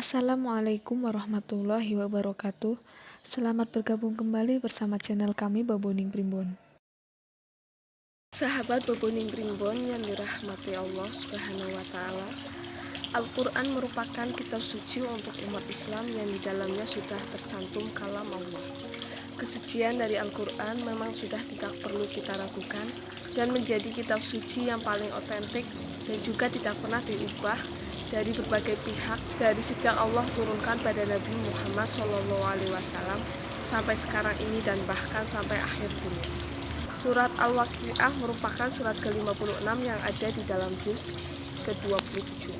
Assalamualaikum warahmatullahi wabarakatuh. Selamat bergabung kembali bersama channel kami Baboning Primbon. Sahabat Baboning Primbon yang dirahmati Allah Subhanahu wa Ta'ala, Al-Quran merupakan kitab suci untuk umat Islam yang di dalamnya sudah tercantum kalam Allah. Kesucian dari Al-Quran memang sudah tidak perlu kita ragukan dan menjadi kitab suci yang paling otentik dan juga tidak pernah diubah dari berbagai pihak dari sejak Allah turunkan pada Nabi Muhammad SAW sampai sekarang ini dan bahkan sampai akhir dunia. Surat Al-Waqiah merupakan surat ke-56 yang ada di dalam juz ke-27.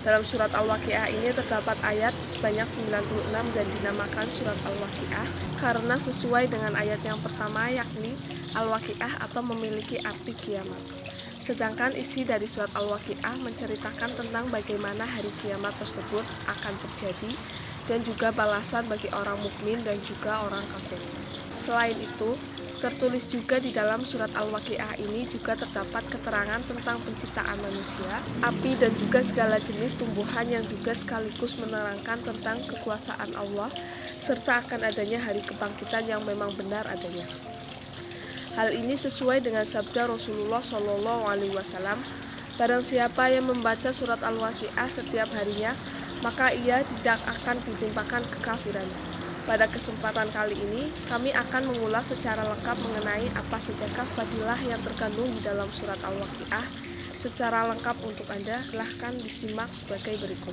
Dalam surat Al-Waqiah ini terdapat ayat sebanyak 96 dan dinamakan surat Al-Waqiah karena sesuai dengan ayat yang pertama, yakni Al-Waqiah atau memiliki arti kiamat. Sedangkan isi dari surat Al-Waqiah menceritakan tentang bagaimana hari kiamat tersebut akan terjadi dan juga balasan bagi orang mukmin dan juga orang kafir. Selain itu, tertulis juga di dalam surat Al-Waqiah ini juga terdapat keterangan tentang penciptaan manusia, api dan juga segala jenis tumbuhan yang juga sekaligus menerangkan tentang kekuasaan Allah serta akan adanya hari kebangkitan yang memang benar adanya. Hal ini sesuai dengan sabda Rasulullah SAW, barang siapa yang membaca surat Al-Waqiah setiap harinya, maka ia tidak akan ditimpakan kekafiran. Pada kesempatan kali ini, kami akan mengulas secara lengkap mengenai apa sajakah fadilah yang terkandung di dalam surat Al-Waqiah. Secara lengkap untuk Anda, silahkan disimak sebagai berikut.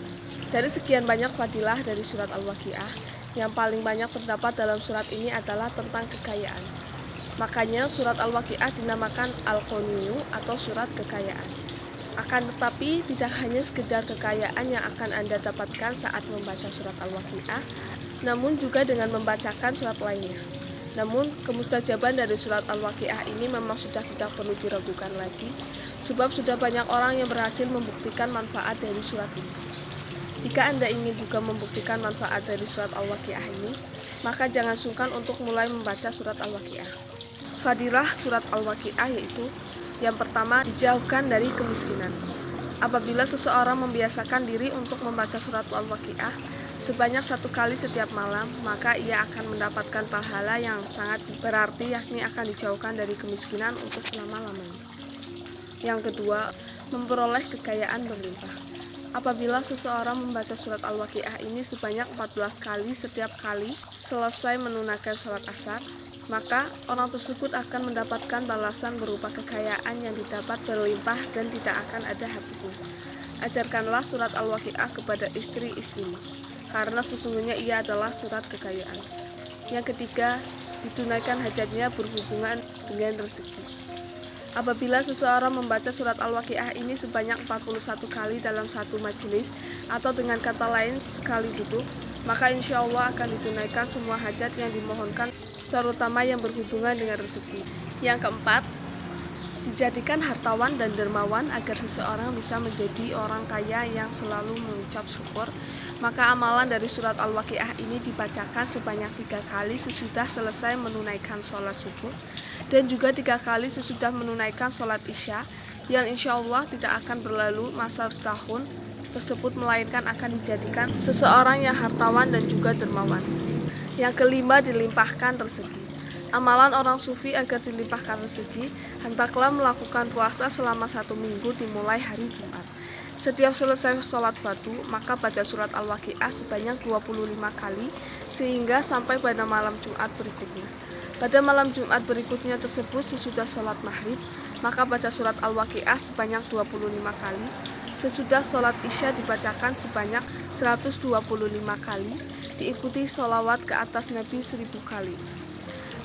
Dari sekian banyak fadilah dari surat Al-Waqiah, yang paling banyak terdapat dalam surat ini adalah tentang kekayaan. Makanya surat Al-Waqiah dinamakan Al-Qaniyu atau surat kekayaan. Akan tetapi tidak hanya sekedar kekayaan yang akan Anda dapatkan saat membaca surat Al-Waqiah, namun juga dengan membacakan surat lainnya. Namun kemustajaban dari surat Al-Waqiah ini memang sudah tidak perlu diragukan lagi, sebab sudah banyak orang yang berhasil membuktikan manfaat dari surat ini. Jika Anda ingin juga membuktikan manfaat dari surat Al-Waqiah ini, maka jangan sungkan untuk mulai membaca surat Al-Waqiah. Fadilah surat Al-Waqiah yaitu yang pertama, dijauhkan dari kemiskinan. Apabila seseorang membiasakan diri untuk membaca surat Al-Waqiah sebanyak 1 kali setiap malam, maka ia akan mendapatkan pahala yang sangat berarti, yakni akan dijauhkan dari kemiskinan untuk selama-lamanya. Yang kedua, memperoleh kekayaan berlimpah. Apabila seseorang membaca surat Al-Waqiah ini sebanyak 14 kali setiap kali selesai menunaikan salat asar, maka orang tersebut akan mendapatkan balasan berupa kekayaan yang didapat berlimpah dan tidak akan ada habisnya. Ajarkanlah surat Al-Waqiah kepada istri-istrimu, karena sesungguhnya ia adalah surat kekayaan. Yang ketiga, ditunaikan hajatnya berhubungan dengan rezeki. Apabila seseorang membaca surat Al-Waqiah ini sebanyak 41 kali dalam satu majelis, atau dengan kata lain sekali duduk, maka insya Allah akan ditunaikan semua hajat yang dimohonkan, terutama yang berhubungan dengan rezeki. Yang keempat, dijadikan hartawan dan dermawan agar seseorang bisa menjadi orang kaya yang selalu mengucap syukur. Maka amalan dari surat Al-Waqiah ini dibacakan sebanyak 3 kali sesudah selesai menunaikan sholat subuh dan juga 3 kali sesudah menunaikan sholat isya, yang insya Allah tidak akan berlalu masa setahun tersebut, melainkan akan dijadikan seseorang yang hartawan dan juga dermawan. Yang kelima, dilimpahkan rezeki. Amalan orang sufi agar dilimpahkan rezeki, hendaklah melakukan puasa selama 1 minggu dimulai hari Jumat. Setiap selesai sholat fardu, maka baca surat Al-Waqiah sebanyak 25 kali sehingga sampai pada malam Jumat berikutnya. Pada malam Jumat berikutnya tersebut sesudah sholat maghrib, maka baca surat Al-Waqiah sebanyak 25 kali. Sesudah sholat isya dibacakan sebanyak 125 kali, diikuti sholawat ke atas Nabi 1000 kali.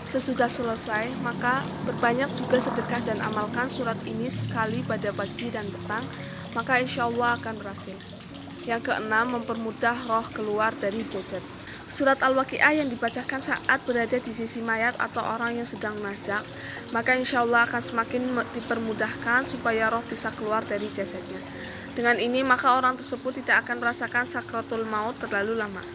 Sesudah selesai, maka berbanyak juga sedekah dan amalkan surat ini sekali pada pagi dan petang, maka insya Allah akan berhasil. Yang keenam, mempermudah roh keluar dari jasad. Surat Al-Waqiah yang dibacakan saat berada di sisi mayat atau orang yang sedang nazak, maka insya Allah akan semakin dipermudahkan supaya roh bisa keluar dari jasadnya. Dengan ini maka orang tersebut tidak akan merasakan sakratul maut terlalu lama.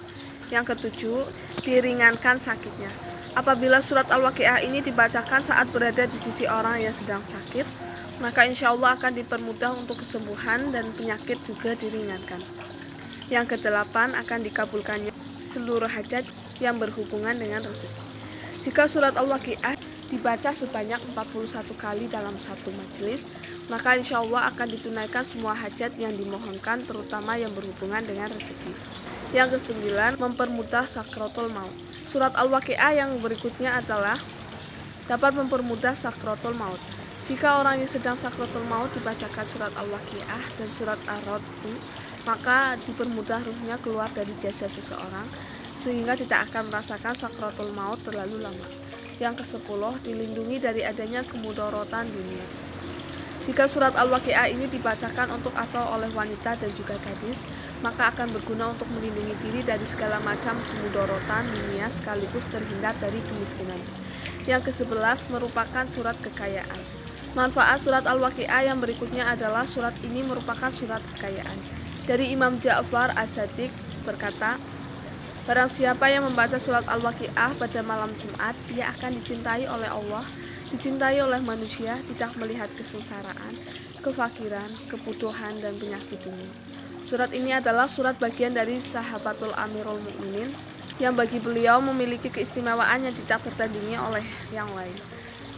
Yang ketujuh, diringankan sakitnya. Apabila surat Al-Waqiah ini dibacakan saat berada di sisi orang yang sedang sakit, maka insya Allah akan dipermudah untuk kesembuhan dan penyakit juga diringankan. Yang kedelapan, akan dikabulkannya seluruh hajat yang berhubungan dengan rezeki. Jika surat Al-Waqiah dibaca sebanyak 41 kali dalam satu majelis, maka insya Allah akan ditunaikan semua hajat yang dimohonkan, terutama yang berhubungan dengan rezeki. Yang kesembilan, mempermudah sakratul maut. Surat Al-Waqiah yang berikutnya adalah dapat mempermudah sakratul maut. Jika orang yang sedang sakratul maut dibacakan surat Al-Waqiah dan surat Ar-Ra'd, maka dipermudah ruhnya keluar dari jasad seseorang sehingga tidak akan merasakan sakratul maut terlalu lama. Yang ke-10, dilindungi dari adanya kemudorotan dunia. Jika surat Al-Waqiah ini dibacakan untuk atau oleh wanita dan juga gadis, maka akan berguna untuk melindungi diri dari segala macam kemudorotan dunia sekaligus terhindar dari kemiskinan. Yang ke-11, merupakan surat kekayaan. Manfaat surat Al-Waqiah yang berikutnya adalah surat ini merupakan surat kekayaan. Dari Imam Ja'far As-Shadiq berkata, barang siapa yang membaca surat Al-Waqiah pada malam Jumat, ia akan dicintai oleh Allah, dicintai oleh manusia, tidak melihat kesengsaraan, kefakiran, kebutuhan, dan penyakit dunia. Surat ini adalah surat bagian dari Sahabatul Amirul Mukminin yang bagi beliau memiliki keistimewaan yang tidak tertandingi oleh yang lain.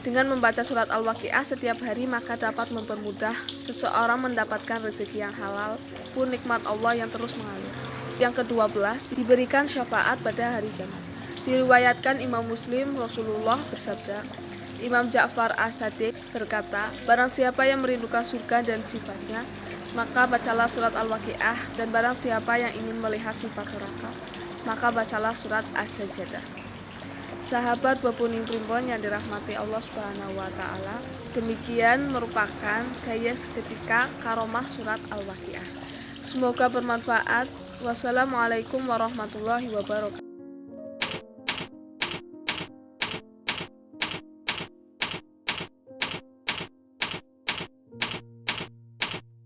Dengan membaca surat Al-Waqiah setiap hari, maka dapat mempermudah seseorang mendapatkan rezeki yang halal pun nikmat Allah yang terus mengalir. Yang ke-12, diberikan syafaat pada hari kiamat. Diriwayatkan Imam Muslim, Rasulullah bersabda, Imam Ja'far As-Shadiq berkata, barang siapa yang merindukan surga dan sifatnya, maka bacalah surat Al-Waqiah, dan barang siapa yang ingin melihat sifat neraka, maka bacalah surat As-Sajdah. Sahabat Babuning Primbon yang dirahmati Allah Subhanahu wa taala, demikian merupakan gaya seketika karomah surat Al-Waqiah. Semoga bermanfaat. Wassalamualaikum warahmatullahi wabarakatuh.